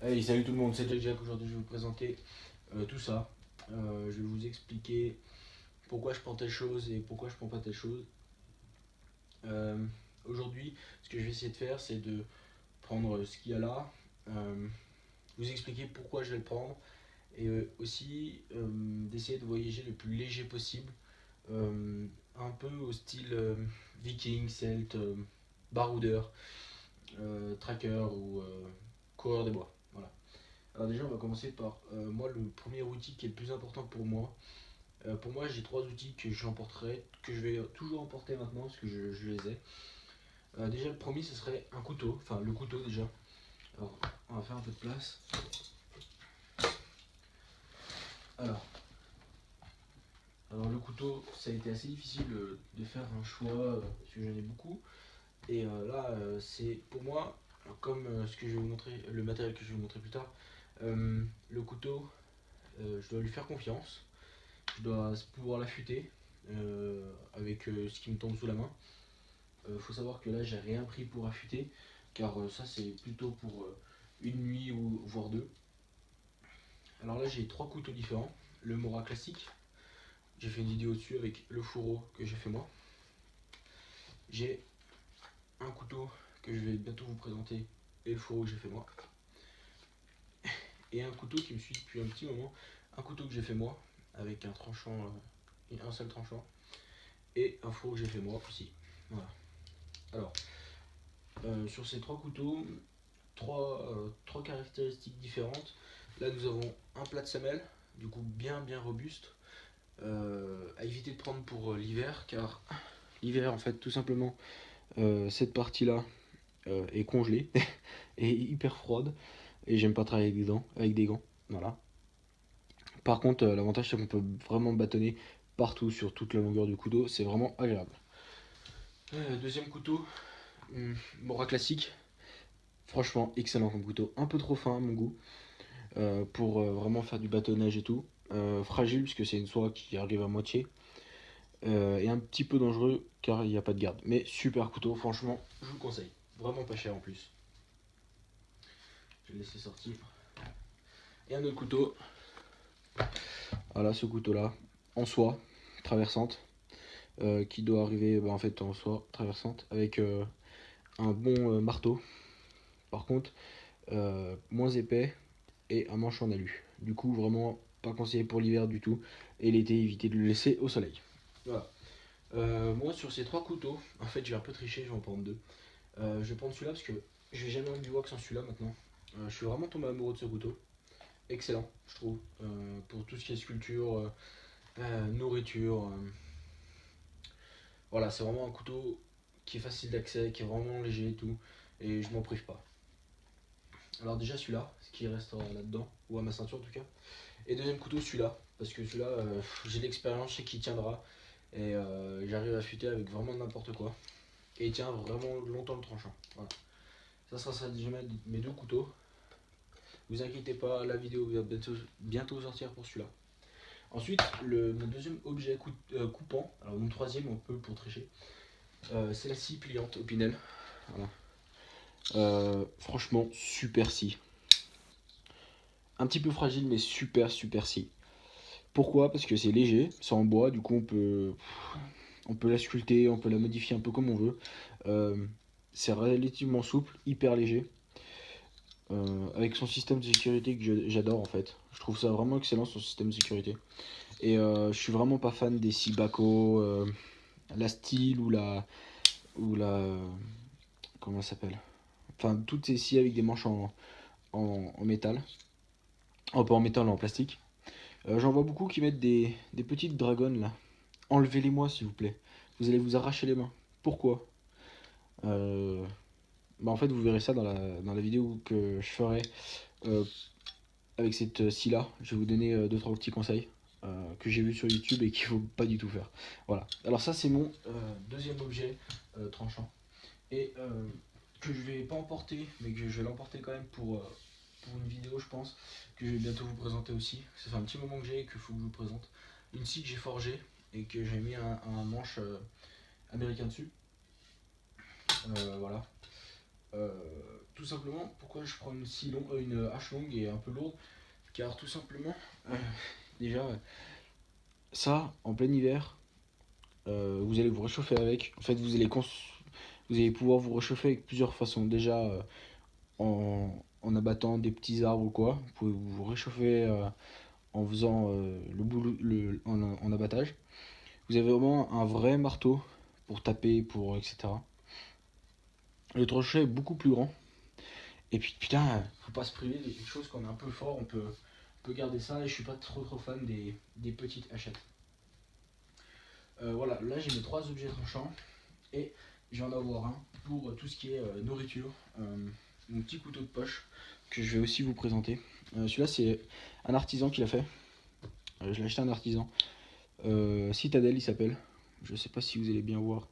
Hey, salut tout le monde, c'est Jack. Aujourd'hui, je vais vous présenter tout ça. Je vais vous expliquer pourquoi je prends telle chose et pourquoi je prends pas telle chose. Euh, Aujourd'hui, ce que je vais essayer de faire, c'est de prendre ce qu'il y a là, vous expliquer pourquoi je vais le prendre et aussi d'essayer de voyager le plus léger possible, un peu au style viking, celte, baroudeur, tracker ou coureur des bois. Voilà. Alors déjà, on va commencer par moi, le premier outil qui est le plus important pour moi. Pour moi, j'ai trois outils que j'emporterai, que je vais toujours emporter maintenant parce que je les ai. Déjà, le premier, ce serait un couteau, enfin le couteau déjà. Alors, on va faire un peu de place. Alors, alors le couteau, ça a été assez difficile de faire un choix parce que j'en ai beaucoup. Et là, c'est pour moi, comme ce que je vais vous montrer, le matériel que je vais vous montrer plus tard, le couteau, je dois lui faire confiance. Je dois pouvoir l'affûter avec ce qui me tombe sous la main. Faut savoir que là, j'ai rien pris pour affûter, car ça, c'est plutôt pour une nuit ou voire deux. Alors là, j'ai trois couteaux différents. Le Mora classique, j'ai fait une vidéo dessus avec le fourreau que j'ai fait moi. J'ai un couteau que je vais bientôt vous présenter et le fourreau que j'ai fait moi. Et un couteau qui me suit depuis un petit moment, un couteau que j'ai fait moi avec un tranchant, un seul tranchant, et un fourreau que j'ai fait moi aussi. Voilà. Alors, sur ces trois couteaux, trois caractéristiques différentes. Là, nous avons un plat de semelle, du coup bien robuste, à éviter de prendre pour l'hiver, car l'hiver, en fait, tout simplement, cette partie-là est congelée et hyper froide, et j'aime pas travailler avec des gants, voilà. Par contre, l'avantage, c'est qu'on peut vraiment bâtonner partout sur toute la longueur du couteau, c'est vraiment agréable. Deuxième couteau, Mora classique, franchement excellent comme couteau, un peu trop fin à mon goût, pour vraiment faire du bâtonnage et tout. Fragile puisque c'est une soie qui arrive à moitié. Et un petit peu dangereux car il n'y a pas de garde. Mais super couteau, franchement, je vous le conseille. Vraiment pas cher en plus. Je vais le laisser sortir. Et un autre couteau. Voilà, ce couteau-là, en soie, traversante, qui doit arriver en fait en soie traversante avec un bon marteau. Par contre, moins épais et un manche en alu. Du coup, vraiment pas conseillé pour l'hiver du tout. Et l'été, évitez de le laisser au soleil. Voilà. Moi, sur ces trois couteaux, en fait, je vais un peu tricher, je vais en prendre deux. Je vais prendre celui-là parce que je vais jamais en du bois que sans celui-là maintenant. Je suis vraiment tombé amoureux de ce couteau. Excellent, je trouve. Pour tout ce qui est sculpture, nourriture. Voilà, c'est vraiment un couteau qui est facile d'accès, qui est vraiment léger et tout. Et je m'en prive pas. Alors, déjà celui-là, ce qui reste là-dedans, ou à ma ceinture en tout cas. Et deuxième couteau, celui-là. Parce que celui-là, j'ai l'expérience, je sais qu'il tiendra. Et j'arrive à affûter avec vraiment n'importe quoi. Et il tient vraiment longtemps le tranchant. Voilà. Ça déjà mes deux couteaux. Vous inquiétez pas, la vidéo va bientôt sortir pour celui-là. Ensuite, mon deuxième objet coupant, alors mon troisième on peut pour tricher, c'est la scie pliante Opinel. Voilà. Franchement, super scie. Un petit peu fragile, mais super scie. Pourquoi? Parce que c'est léger, c'est en bois, du coup on peut la sculpter, on peut la modifier un peu comme on veut. C'est relativement souple, hyper léger. Avec son système de sécurité que j'adore en fait. Je trouve ça vraiment excellent son système de sécurité. Et je suis vraiment pas fan des Sibako, la steel ou la comment ça s'appelle. Enfin toutes ces scies avec des manches en métal. Oh pas en métal, en plastique. J'en vois beaucoup qui mettent des petites dragons là. Enlevez-les-moi s'il vous plaît. Vous allez vous arracher les mains. Pourquoi? Bah en fait vous verrez ça dans la vidéo que je ferai euh, avec cette scie là. Je vais vous donner 2-3 petits conseils que j'ai vu sur YouTube et qu'il ne faut pas du tout faire. Voilà. Alors ça c'est mon deuxième objet tranchant et que je vais pas emporter, mais que je vais l'emporter quand même pour une vidéo je pense que je vais bientôt vous présenter aussi. Ça fait un petit moment que j'ai et qu'il faut que je vous présente. Une scie que j'ai forgée et que j'ai mis un manche américain dessus. Voilà. Tout simplement, pourquoi je prends une hache longue et un peu lourde? Car tout simplement, déjà, ça, en plein hiver, vous allez vous réchauffer avec. En fait, vous allez pouvoir vous réchauffer avec plusieurs façons. Déjà, en abattant des petits arbres ou quoi. Vous pouvez vous réchauffer en faisant le boulot en abattage. Vous avez vraiment un vrai marteau pour taper, pour etc. Le crochet est beaucoup plus grand. Et puis putain, faut pas se priver des choses qu'on est un peu fort, on peut garder ça et je suis pas trop fan des petites hachettes. Voilà, là j'ai mes 3 objets tranchants et je vais en avoir un pour tout ce qui est nourriture, mon petit couteau de poche que je vais aussi vous présenter. Celui-là c'est un artisan qui l'a fait. Je l'ai acheté à un artisan. Citadel il s'appelle. Je sais pas si vous allez bien voir.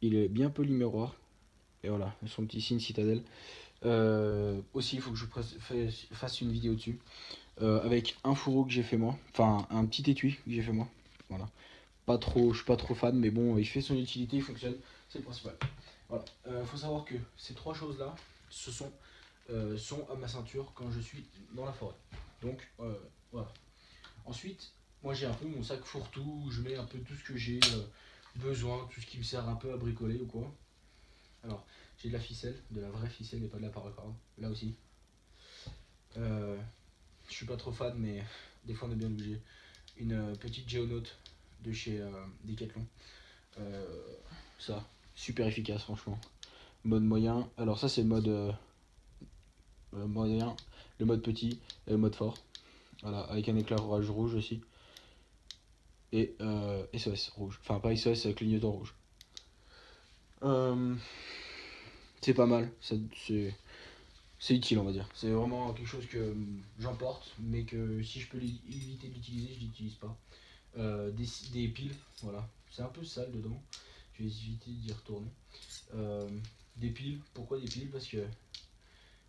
Il est bien polyméroir. Et voilà, son petit signe Citadel. Aussi, il faut que je fasse une vidéo dessus. Avec un fourreau que j'ai fait moi. Enfin, un petit étui que j'ai fait moi. Voilà. Je suis pas trop fan, mais bon, il fait son utilité, il fonctionne. C'est le principal. Voilà. Faut savoir que ces 3 choses-là, sont à ma ceinture quand je suis dans la forêt. Donc, voilà. Ensuite, moi j'ai un peu mon sac fourre-tout où je mets un peu tout ce que j'ai besoin, tout ce qui me sert un peu à bricoler ou quoi. Alors, j'ai de la ficelle, de la vraie ficelle et pas de la paracord. Là aussi. Je suis pas trop fan, mais des fois on est bien obligé. Une petite Geonote de chez Decathlon. Ça, super efficace franchement. Mode moyen. Alors ça c'est le mode moyen, le mode petit et le mode fort. Voilà, avec un éclairage rouge aussi. Et SOS rouge. Enfin pas SOS, clignotant rouge. C'est pas mal. C'est utile on va dire. C'est vraiment quelque chose que j'emporte, mais que si je peux éviter de l'utiliser, je l'utilise pas. Des piles, voilà. C'est un peu sale dedans. Je vais éviter d'y retourner. Des piles, pourquoi des piles? Parce que,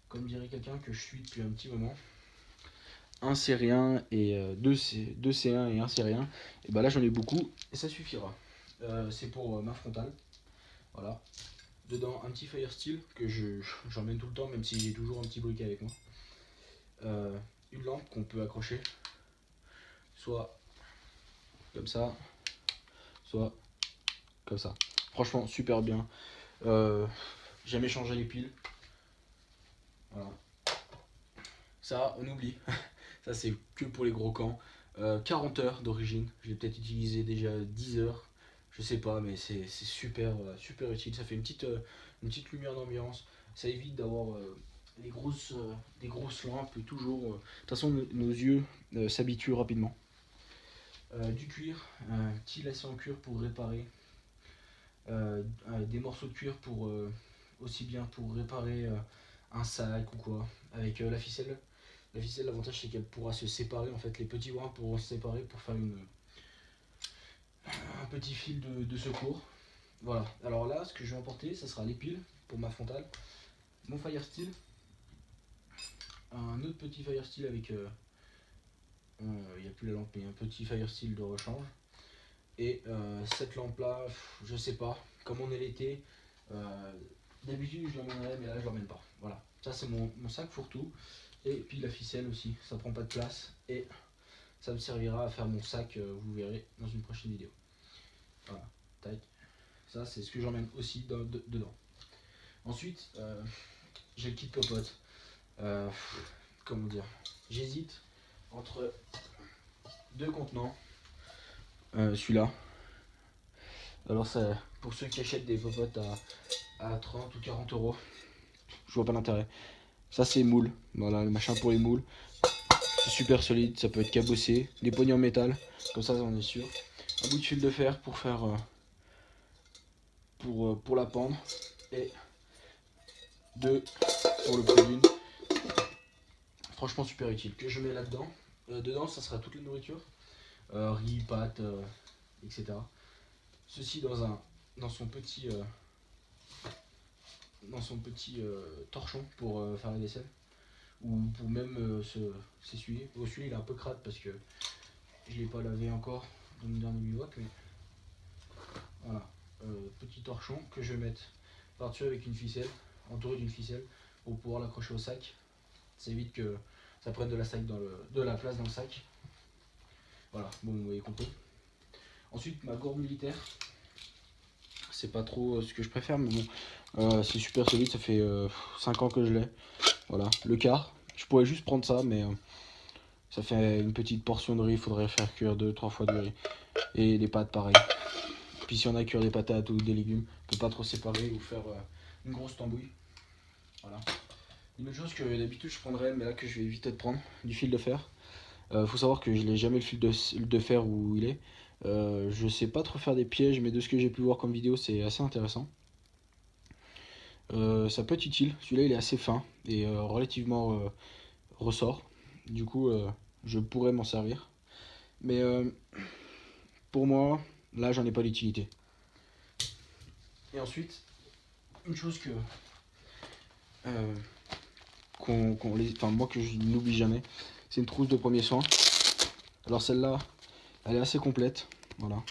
comme dirait quelqu'un que je suis depuis un petit moment, un c'est rien et deux c'est un et un c'est rien. Et bah là j'en ai beaucoup et ça suffira. C'est pour ma frontale. Voilà. Dedans un petit fire steel que j'emmène tout le temps, même si j'ai toujours un petit briquet avec moi. Une lampe qu'on peut accrocher, soit comme ça, soit comme ça. Franchement super bien. Jamais changé les piles. Voilà. Ça, on oublie. Ça, c'est que pour les gros camps. 40 heures d'origine. Je l'ai peut-être utilisé déjà 10 heures. Je sais pas, mais c'est super, super utile. Ça fait une petite lumière d'ambiance. Ça évite d'avoir des grosses lampes et toujours. De toute façon, nos yeux s'habituent rapidement. Du cuir, un petit lacet en cuir pour réparer. Des morceaux de cuir pour aussi bien pour réparer un sac ou quoi. Avec la ficelle. La ficelle, l'avantage c'est qu'elle pourra se séparer. En fait, les petits brins pourront se séparer pour faire un petit fil de secours. Voilà. Alors là, ce que je vais emporter, ça sera les piles pour ma frontale. Mon fire steel. Un autre petit fire steel avec. Il n'y a plus la lampe, mais un petit fire steel de rechange. Et cette lampe là, je sais pas. Comme on est l'été, d'habitude je l'emmènerais, mais là je l'emmène pas. Voilà. Ça c'est mon sac fourre-tout. Et puis la ficelle aussi, ça prend pas de place. Et ça me servira à faire mon sac, vous verrez dans une prochaine vidéo. Voilà, tac. Ça c'est ce que j'emmène aussi dedans. Ensuite, j'ai le kit popote. Comment dire? J'hésite entre 2 contenants. Celui-là. Alors ça, pour ceux qui achètent des popotes à 30 ou 40 euros, je vois pas l'intérêt. Ça c'est moule, voilà le machin pour les moules. C'est super solide, ça peut être cabossé. Des poignées en métal, comme ça on est sûr. Un bout de fil de fer pour faire pour la pendre. Et 2 pour le prix d'une. Franchement super utile. Que je mets là-dedans. Dedans ça sera toute la nourriture. Riz, pâtes, etc. Ceci dans son petit torchon pour faire la vaisselle. Ou pour même s'essuyer. Celui-là il est un peu crade parce que je l'ai pas lavé encore dans mon dernier bivouac, mais voilà. Petit torchon que je vais mettre par-dessus avec une ficelle. entouré d'une ficelle pour pouvoir l'accrocher au sac. Ça évite que ça prenne de la place dans le sac. Voilà, bon, vous avez compris. Ensuite, ma gourde militaire. C'est pas trop ce que je préfère, mais bon, c'est super solide, ça fait 5 ans que je l'ai. Voilà, le quart. Je pourrais juste prendre ça, mais ça fait une petite portion de riz, il faudrait faire cuire 2-3 fois de riz. Et des pâtes, pareil. Puis si on a cuire des patates ou des légumes, on peut pas trop séparer ou faire une grosse tambouille. Voilà. Une autre chose que d'habitude je prendrais, mais là que je vais éviter de prendre, du fil de fer. Faut savoir que je n'ai jamais le fil de fer où il est. Je sais pas trop faire des pièges, mais de ce que j'ai pu voir comme vidéo, c'est assez intéressant. Ça peut être utile. Celui-là, il est assez fin et relativement ressort. Du coup, je pourrais m'en servir. Mais pour moi, là, j'en ai pas d'utilité. Et ensuite, une chose que moi que je n'oublie jamais, c'est une trousse de premiers soins. Alors celle-là, elle est assez complète. Voilà.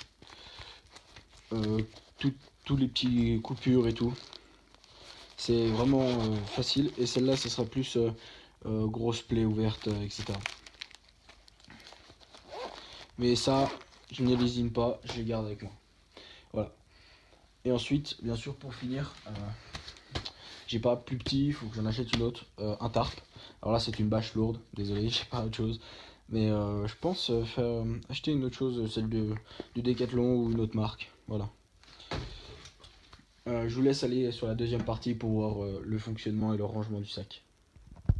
Tous les petits coupures et tout. C'est vraiment facile. Et celle-là, ce sera plus grosse plaie ouverte, etc. Mais ça, je ne lésine pas, je les garde avec moi. Voilà. Et ensuite, bien sûr, pour finir, j'ai pas plus petit, il faut que j'en achète une autre, un tarp. Alors là, c'est une bâche lourde, désolé, j'ai pas autre chose. Mais je pense acheter une autre chose, celle du Decathlon ou une autre marque. Voilà. Je vous laisse aller sur la deuxième partie pour voir le fonctionnement et le rangement du sac.